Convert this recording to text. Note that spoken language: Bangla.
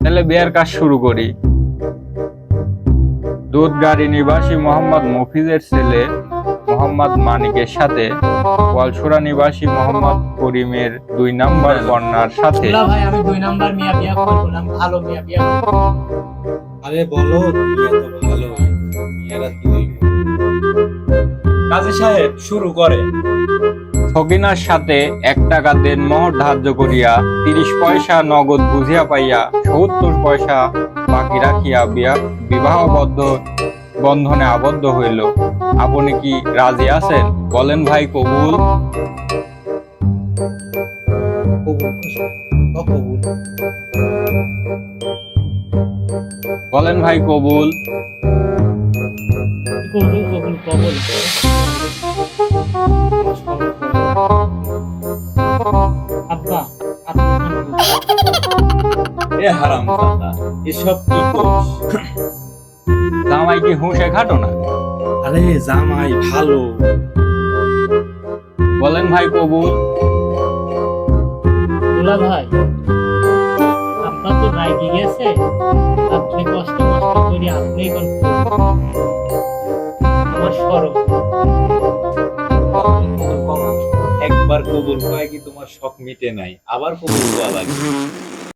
তাহলে বিয়ের কাজ শুরু করি। দুধগাড়ি নিবাসী মোহাম্মদ মফিজের ছেলে মোহাম্মদ মানিকের সাথে ওয়ালসুরা নিবাসী মোহাম্মদ করিমের 2 নম্বর কন্যার সাথে। দুলা ভাই, আমি 2 নাম্বার মিয়া বিয়া করব না, ভালো মিয়া বিয়া করব। আরে বলো, মিয়া তো ভালো, মিয়ারা কি হইব? কাজী সাহেব শুরু করে। সকিনার সাথে 1 টাকা দেনমোহর ধার্য করিয়া 30 পয়সা নগদ বুঝিয়া পাইয়া 70 পয়সা বাকি রাখিয়া বিবাহবদ্ধ বন্ধনে আবদ্ধ হইল। আপনি কি রাজি আছেন? বলেন ভাই কবুল। কবুল। বলেন ভাই কবুল। কবুল কবুল কবুল। আব্বা, এ হারামজাদা, এসব কি করছ? জামাই কি হুঁশে খাটো না? আরে জামাই ভালো। বলেন ভাই কবুল। দুলা ভাই, আব্বা তো রাগি গেছে, আপনি কষ্ট করে আপনি আমার শরম। একবার কবুল হয় কি তোমার শখ মিটে নাই, আবার কবুল হওয়া লাগবে।